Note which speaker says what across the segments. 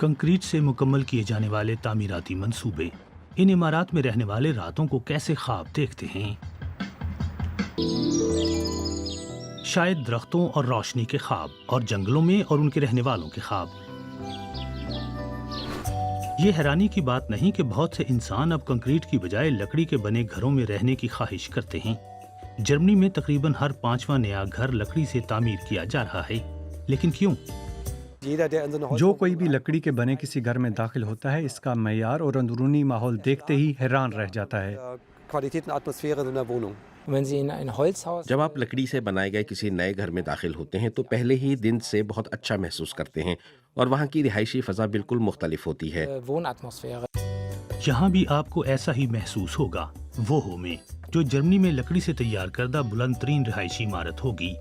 Speaker 1: Concrete से मुकम्मल किए जाने वाले तामीराती मंसूबे इन इमारात में रहने वाले रातों को कैसे ख्वाब देखते हैं। शायद दरख्तों और रोशनी के ख्वाब और जंगलों में और उनके रहने वालों के ख्वाब। ये हैरानी की बात नहीं कि बहुत से इंसान अब कंक्रीट की बजाय लकड़ी के बने घरों में रहने की ख्वाहिश करते हैं। जर्मनी में तकरीबन हर 5वां नया घर लकड़ी से तामीर किया जा रहा है। लेकिन क्यों?
Speaker 2: जो कोई भी लकड़ी के बने किसी घर में दाखिल होता है, इसका मयार और अंदरूनी माहौल देखते ही हैरान रह जाता है।
Speaker 3: जब आप लकड़ी से बनाए गए किसी नए घर में दाखिल होते हैं तो पहले ही दिन से बहुत अच्छा महसूस करते हैं और वहाँ की रिहायशी फ़ज़ा बिल्कुल मुख्तलिफ होती है।
Speaker 1: यहाँ भी आपको ऐसा ही महसूस होगा। वोहो में, जो जर्मनी में लकड़ी से तैयार करदा बुलंद तरीन रिहायशी इमारत होगी,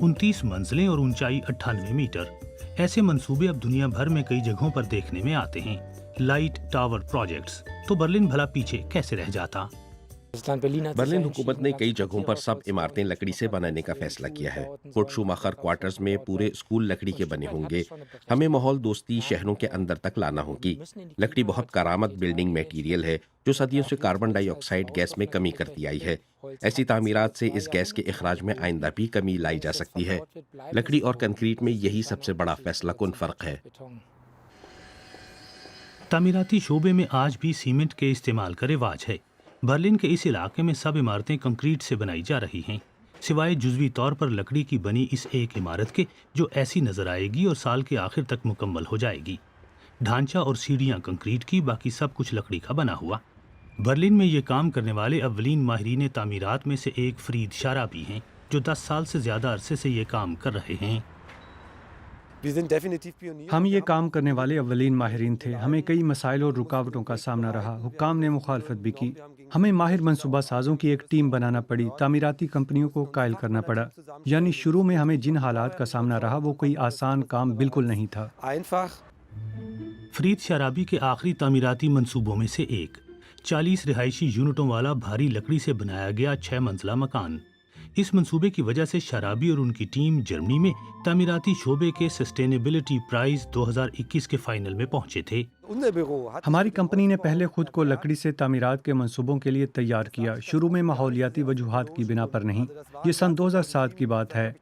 Speaker 1: 29 मंजिलें और ऊंचाई 98 मीटर। ऐसे मंसूबे अब दुनिया भर में कई जगहों पर देखने में आते हैं। Light tower projects. तो बर्लिन भला पीछे कैसे रह जाता?
Speaker 3: बर्लिन हुकूमत ने कई जगहों पर सब इमारतें लकड़ी से बनाने का फैसला किया है। कुर्ट शूमाखर क्वार्टर्स में पूरे स्कूल लकड़ी के बने होंगे। हमें माहौल दोस्ती शहरों के अंदर तक लाना होगी। लकड़ी बहुत करामत बिल्डिंग मटेरियल है जो सदियों से कार्बन डाइऑक्साइड गैस में कमी करती आई है। ऐसी तामीरात से इस गैस के इखराज में आइंदा भी कमी लाई जा सकती है। लकड़ी और कंक्रीट में यही सबसे बड़ा फैसला कुन फर्क है।
Speaker 1: तामीराती शोबे में आज भी सीमेंट के इस्तेमाल का रिवाज है। बर्लिन के इस इलाके में सब इमारतें कंक्रीट से बनाई जा रही हैं, सिवाय जुज़वी तौर पर लकड़ी की बनी इस एक इमारत के, जो ऐसी नजर आएगी और साल के आखिर तक मुकम्मल हो जाएगी। ढांचा और सीढ़ियां कंक्रीट की, बाकी सब कुछ लकड़ी का बना हुआ। बर्लिन में ये काम करने वाले अव्वलीन माहिरीन तामीरात में से एक फरीद शाराबी हैं, जो 10 साल से ज़्यादा अरसे से ये काम कर रहे हैं।
Speaker 2: हम ये काम करने वाले अव्वलीन माहिरीन थे। हमें कई मसाइल और रुकावटों का सामना रहा। हुक्काम ने मुखालफत भी की। हमें माहिर मनसूबा साजों की एक टीम बनाना पड़ी। तामीराती कंपनियों को कायल करना पड़ा। यानी शुरू में हमें जिन हालात का सामना रहा वो कोई आसान काम बिल्कुल नहीं था।
Speaker 1: फरीद शाराबी के आखिरी तामीराती मंसूबों में से एक 40 रिहायशी यूनिटों वाला भारी लकड़ी से बनाया गया 6 मंजिला मकान। इस मंसूबे की वजह से शाराबी और उनकी टीम जर्मनी में तामीराती शोबे के सस्टेनेबिलिटी प्राइज 2021 के फाइनल में पहुंचे थे।
Speaker 2: हमारी कंपनी ने पहले खुद को लकड़ी से तामीरात के मंसूबों के लिए तैयार किया। शुरू में माहौलियाती वजूहात की बिना पर नहीं। ये सन 2007 की बात है।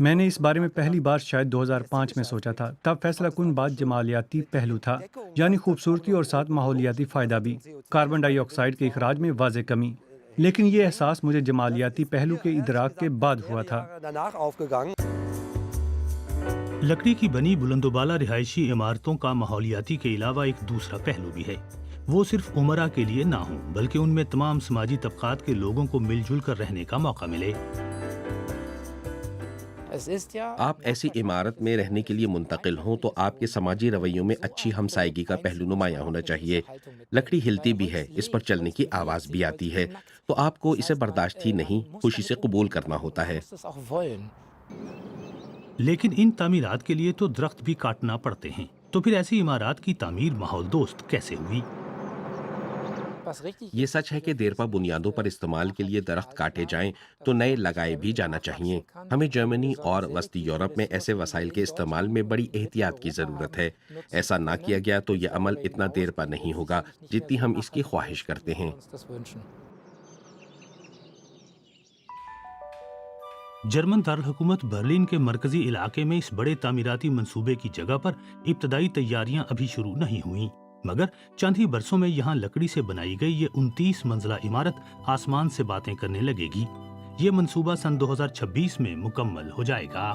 Speaker 2: मैंने इस बारे में पहली बार शायद 2005 में सोचा था। तब फैसला कुन बात जमालियाती पहलू था, यानी खूबसूरती और साथ माहौलियाती फ़ायदा भी। कार्बन डाइऑक्साइड के इखराज में वाज़े कमी। लेकिन ये एहसास मुझे जमालियाती पहलू के इदराक के बाद हुआ था।
Speaker 1: लकड़ी की बनी बुलंदोबाला रिहायशी इमारतों का माहौलियाती के अलावा एक दूसरा पहलू भी है। वो सिर्फ उमरा के लिए ना हो, बल्कि उनमें तमाम समाजी तबकात के लोगों को मिलजुल कर रहने का मौका मिले।
Speaker 3: आप ऐसी इमारत में रहने के लिए मुंतकिल हों तो आपके समाजी रवैयों में अच्छी हमसायगी का पहलू नुमायां होना चाहिए। लकड़ी हिलती भी है, इस पर चलने की आवाज़ भी आती है, तो आपको इसे बर्दाश्त ही नहीं, खुशी से कबूल करना होता है।
Speaker 1: लेकिन इन तामीरात के लिए तो दरख्त भी काटना पड़ते हैं। तो फिर ऐसी इमारत की तामीर माहौल दोस्त कैसे हुई?
Speaker 3: ये सच है कि देरपा बुनियादों पर इस्तेमाल के लिए दरख्त काटे जाएं तो नए लगाए भी जाना चाहिए। हमें जर्मनी और वस्ती यूरोप में ऐसे वसाइल के इस्तेमाल में बड़ी एहतियात की ज़रूरत है। ऐसा ना किया गया तो यह अमल इतना देरपा नहीं होगा जितनी हम इसकी ख्वाहिश करते हैं।
Speaker 1: जर्मन दारुल हुकूमत बर्लिन के मरकजी इलाके में इस बड़े तामीराती मंसूबे की जगह पर इब्तदाई तैयारियां अभी शुरू नहीं हुई, मगर चंद ही बरसों में यहाँ लकड़ी से बनाई गई ये 29 मंजिला इमारत आसमान से बातें करने लगेगी। ये मंसूबा सन 2026 में मुकम्मल हो जाएगा।